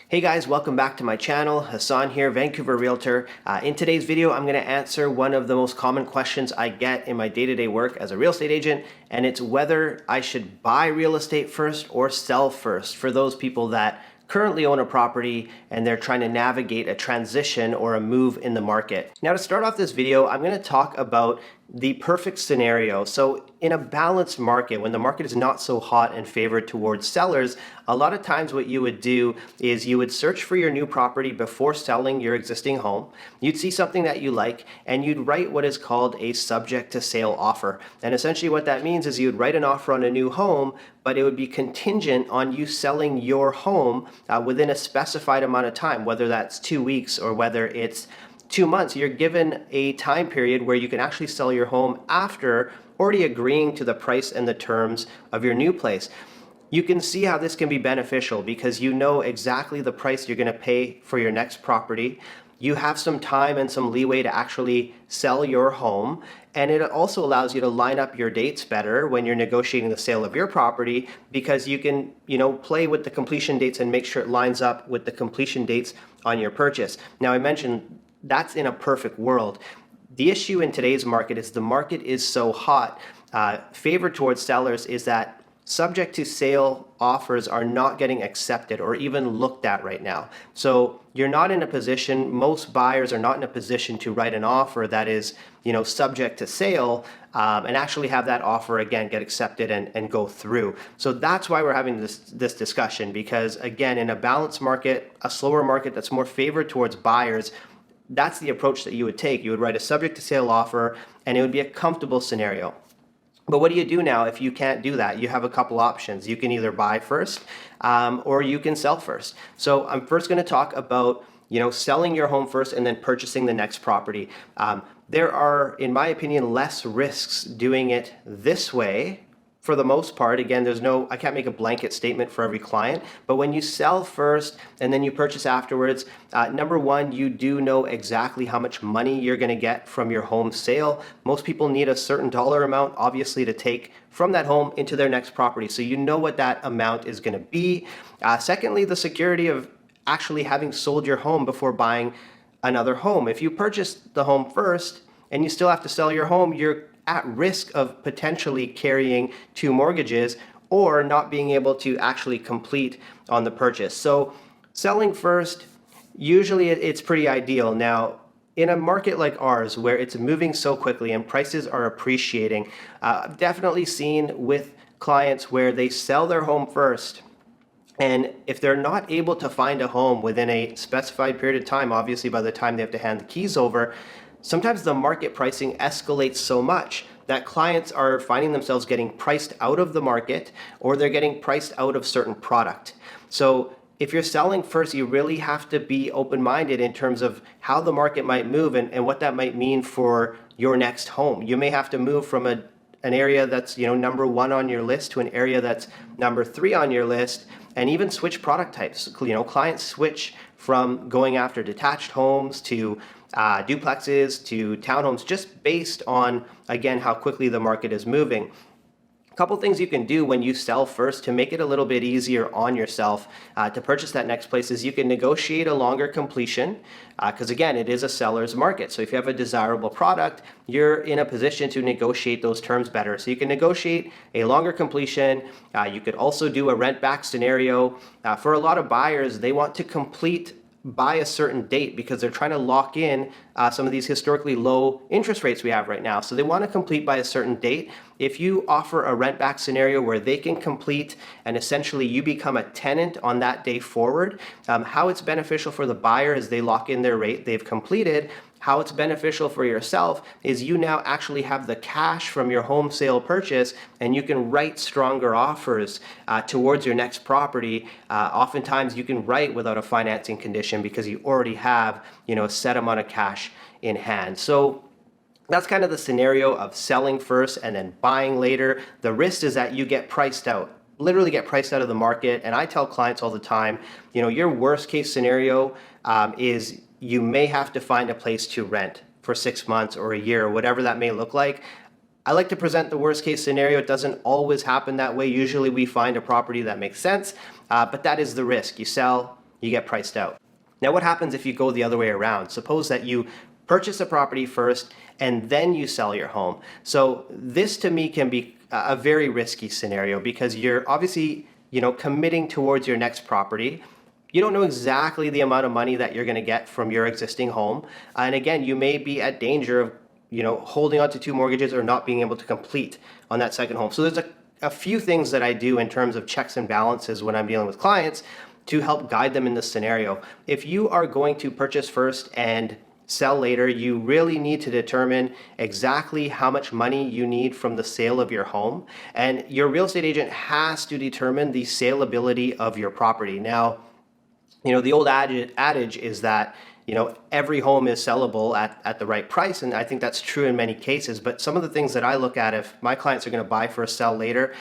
Hey guys, welcome back to my channel. Hasan here, Vancouver Realtor. In today's video, I'm going to answer one of the most common questions I get in my day-to-day work as a real estate agent, and it's whether I should buy real estate first or sell first for those people that currently own a property and they're trying to navigate a transition or a move in the market. Now, to start off this video, I'm going to talk about the perfect scenario. So in a balanced market, when the market is not so hot and favored towards sellers, a lot of times what you would do is you would search for your new property before selling your existing home. You'd see something that you like and you'd write what is called a subject to sale offer. And essentially what that means is you'd write an offer on a new home, but it would be contingent on you selling your home within a specified amount of time, whether that's 2 weeks or whether it's 2 months. You're given a time period where you can actually sell your home after already agreeing to the price and the terms of your new place. You can see how this can be beneficial because you know exactly the price you're going to pay for your next property. You have some time and some leeway to actually sell your home, and it also allows you to line up your dates better when you're negotiating the sale of your property because you can, play with the completion dates and make sure it lines up with the completion dates on your purchase. Now, I mentioned that's in a perfect world. The issue in today's market is the market is so hot. Favored towards sellers is that subject to sale offers are not getting accepted or even looked at right now. So you're not in a position, most buyers are not in a position to write an offer that is, subject to sale and actually have that offer again get accepted and go through. So that's why we're having this discussion, because again, in a balanced market, a slower market that's more favored towards buyers, that's the approach that you would take. You would write a subject to sale offer and it would be a comfortable scenario. But what do you do now if you can't do that? You have a couple options. You can either buy first or you can sell first. So I'm first going to talk about selling your home first and then purchasing the next property. There are, in my opinion, less risks doing it this way. For the most part, again, I can't make a blanket statement for every client, but when you sell first and then you purchase afterwards, number one, you do know exactly how much money you're going to get from your home sale. Most people need a certain dollar amount, obviously, to take from that home into their next property. So you know what that amount is going to be. Secondly, the security of actually having sold your home before buying another home. If you purchase the home first and you still have to sell your home, you're at risk of potentially carrying 2 mortgages or not being able to actually complete on the purchase. So selling first, usually it's pretty ideal. Now, in a market like ours where it's moving so quickly and prices are appreciating, I've definitely seen with clients where they sell their home first, and if they're not able to find a home within a specified period of time, obviously by the time they have to hand the keys over, sometimes the market pricing escalates so much that clients are finding themselves getting priced out of the market or they're getting priced out of certain product. So if you're selling first, you really have to be open-minded in terms of how the market might move and what that might mean for your next home. You may have to move from an area that's number 1 on your list to an area that's number 3 on your list, and even switch product types. Clients switch from going after detached homes to duplexes to townhomes, just based on, again, how quickly the market is moving. A couple things you can do when you sell first to make it a little bit easier on yourself to purchase that next place is you can negotiate a longer completion because again, it is a seller's market. So if you have a desirable product, you're in a position to negotiate those terms better. So you can negotiate a longer completion. You could also do a rent back scenario. For a lot of buyers, they want to complete by a certain date because they're trying to lock in some of these historically low interest rates we have right now. So they want to complete by a certain date. If you offer a rent back scenario where they can complete and essentially you become a tenant on that day forward, how it's beneficial for the buyer is they lock in their rate they've completed. How it's beneficial for yourself is you now actually have the cash from your home sale purchase and you can write stronger offers towards your next property. Oftentimes you can write without a financing condition because you already have a set amount of cash in hand. So that's kind of the scenario of selling first and then buying later. The risk is that you get priced out. Literally get priced out of the market. And I tell clients all the time, your worst case scenario is you may have to find a place to rent for 6 months or a year or whatever that may look like. I like to present the worst case scenario. It doesn't always happen that way. Usually we find a property that makes sense, but that is the risk. You sell, you get priced out. Now, what happens if you go the other way around? Suppose that you purchase a property first and then you sell your home. So this to me can be a very risky scenario because you're obviously, committing towards your next property. You don't know exactly the amount of money that you're going to get from your existing home. And again, you may be at danger of, holding on to two mortgages or not being able to complete on that second home. So there's a few things that I do in terms of checks and balances when I'm dealing with clients to help guide them in this scenario. If you are going to purchase first and sell later, you really need to determine exactly how much money you need from the sale of your home. And your real estate agent has to determine the saleability of your property. Now, the old adage is that, every home is sellable at the right price. And I think that's true in many cases. But some of the things that I look at if my clients are going to buy first, sell later,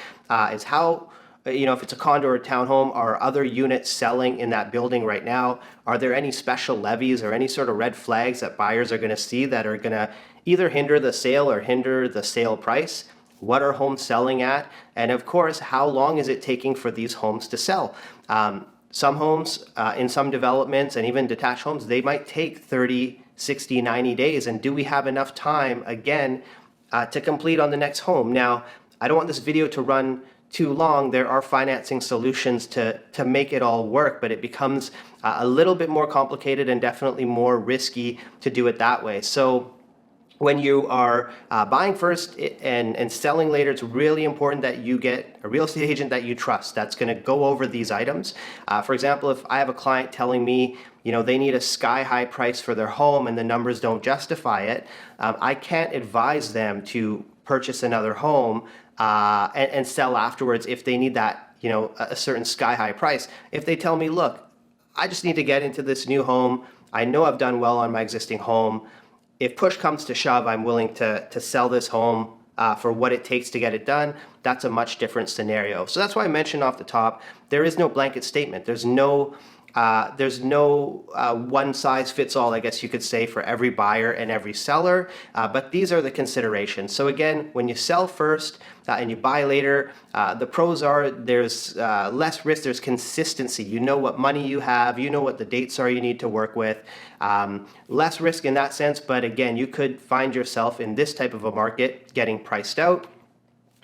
is how, if it's a condo or a townhome, are other units selling in that building right now? Are there any special levies or any sort of red flags that buyers are going to see that are going to either hinder the sale or hinder the sale price? What are homes selling at? And of course, how long is it taking for these homes to sell? Some homes in some developments and even detached homes, they might take 30, 60, 90 days. And do we have enough time, again, to complete on the next home? Now, I don't want this video to run too long. There are financing solutions to make it all work, but it becomes a little bit more complicated and definitely more risky to do it that way. So when you are buying first and selling later, it's really important that you get a real estate agent that you trust that's going to go over these items. For example, if I have a client telling me, they need a sky high price for their home and the numbers don't justify it, I can't advise them to purchase another home and sell afterwards if they need that, a certain sky high price. If they tell me, look, I just need to get into this new home. I know I've done well on my existing home. If push comes to shove, I'm willing to sell this home for what it takes to get it done. That's a much different scenario. So that's why I mentioned off the top, there is no blanket statement. There's no one size fits all, I guess you could say, for every buyer and every seller. But these are the considerations. So again, when you sell first and you buy later, the pros are there's less risk, there's consistency. You know what money you have, you know what the dates are you need to work with. Less risk in that sense, but again, you could find yourself in this type of a market getting priced out.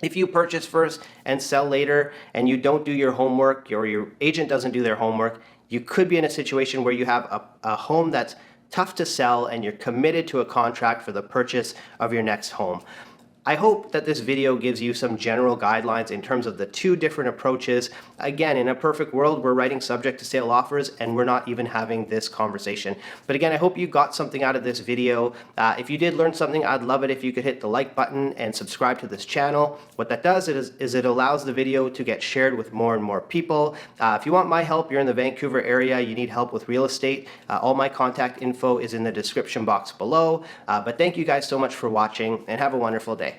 If you purchase first and sell later and you don't do your homework or your agent doesn't do their homework, you could be in a situation where you have a home that's tough to sell and you're committed to a contract for the purchase of your next home. I hope that this video gives you some general guidelines in terms of the two different approaches. Again, in a perfect world, we're writing subject to sale offers and we're not even having this conversation. But again, I hope you got something out of this video. If you did learn something, I'd love it if you could hit the like button and subscribe to this channel. What that does is it allows the video to get shared with more and more people. If you want my help, you're in the Vancouver area, you need help with real estate, all my contact info is in the description box below. But thank you guys so much for watching and have a wonderful day.